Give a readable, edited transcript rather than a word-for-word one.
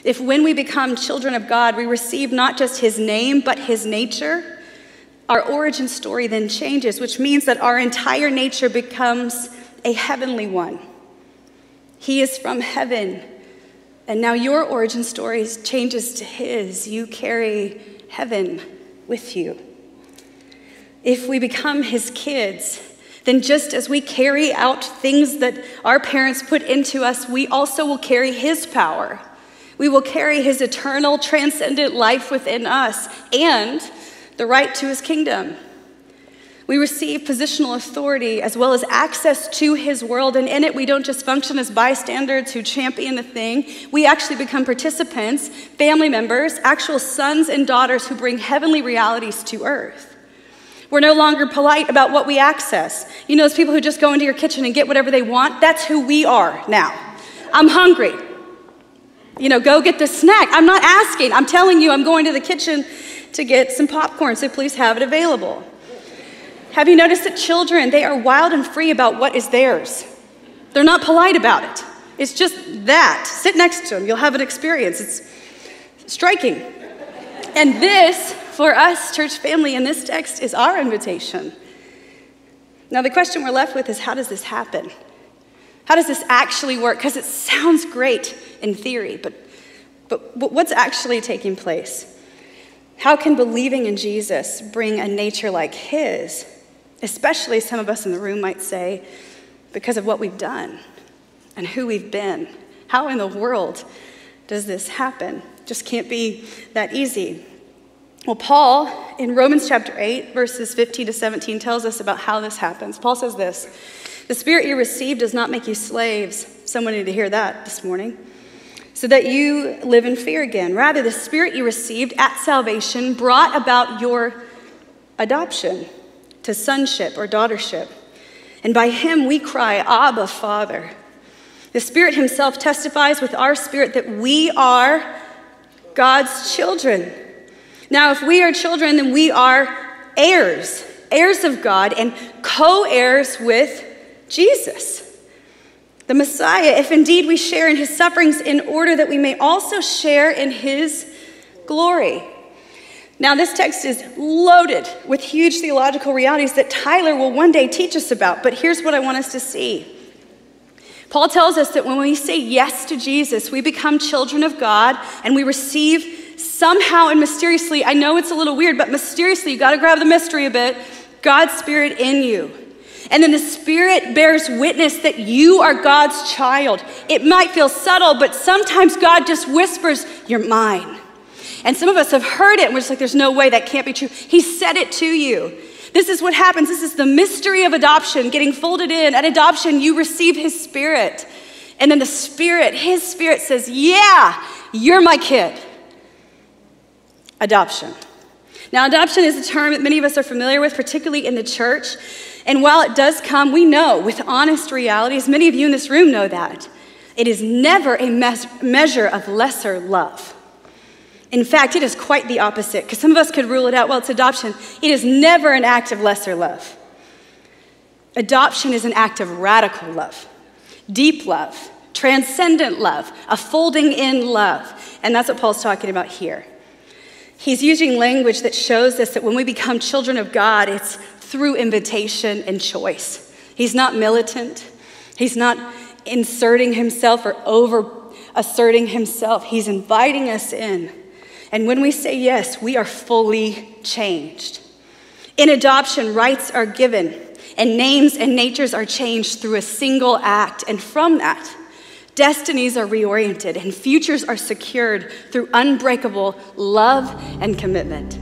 If when we become children of God, we receive not just his name, but his nature, our origin story then changes, which means that our entire nature becomes a heavenly one. He is from heaven, and now your origin story changes to his. You carry heaven with you. If we become his kids, then just as we carry out things that our parents put into us, we also will carry his power. We will carry his eternal, transcendent life within us and the right to his kingdom. We receive positional authority as well as access to his world, and in it we don't just function as bystanders who champion the thing. We actually become participants, family members, actual sons and daughters who bring heavenly realities to earth. We're no longer polite about what we access. You know those people who just go into your kitchen and get whatever they want? That's who we are now. I'm hungry. Go get the snack. I'm not asking. I'm telling you, I'm going to the kitchen to get some popcorn, so please have it available. Have you noticed that children, they are wild and free about what is theirs? They're not polite about it. It's just that. Sit next to them. You'll have an experience. It's striking. And this, for us, church family, in this text is our invitation. Now, the question we're left with is, how does this happen? How does this actually work? Because it sounds great in theory, but what's actually taking place? How can believing in Jesus bring a nature like his, especially some of us in the room might say, because of what we've done and who we've been? How in the world does this happen? Just can't be that easy. Well, Paul, in Romans chapter 8, verses 15 to 17, tells us about how this happens. Paul says this: "The spirit you received does not make you slaves." Someone needed to hear that this morning. "So that you live in fear again. Rather, the spirit you received at salvation brought about your adoption to sonship or daughtership. And by him we cry, 'Abba, Father.' The Spirit himself testifies with our spirit that we are God's children. Now, if we are children, then we are heirs, heirs of God and co-heirs with Jesus, the Messiah, if indeed we share in his sufferings, in order that we may also share in his glory." Now, this text is loaded with huge theological realities that Tyler will one day teach us about, but here's what I want us to see. Paul tells us that when we say yes to Jesus, we become children of God and we receive somehow and mysteriously, I know it's a little weird, but mysteriously, you gotta grab the mystery a bit, God's Spirit in you. And then the Spirit bears witness that you are God's child. It might feel subtle, but sometimes God just whispers, "You're mine." And some of us have heard it, and we're just like, there's no way, that can't be true. He said it to you. This is what happens. This is the mystery of adoption, getting folded in. At adoption, you receive his Spirit. And then the Spirit, his Spirit says, "Yeah, you're my kid." Adoption. Now, adoption is a term that many of us are familiar with, particularly in the church. And while it does come, we know with honest realities, many of you in this room know that, it is never a measure of lesser love. In fact, it is quite the opposite, because some of us could rule it out, well, it's adoption. It is never an act of lesser love. Adoption is an act of radical love, deep love, transcendent love, a folding in love. And that's what Paul's talking about here. He's using language that shows us that when we become children of God, it's through invitation and choice. He's not militant. He's not inserting himself or over-asserting himself. He's inviting us in. And when we say yes, we are fully changed. In adoption, rights are given, and names and natures are changed through a single act. And from that, destinies are reoriented and futures are secured through unbreakable love and commitment.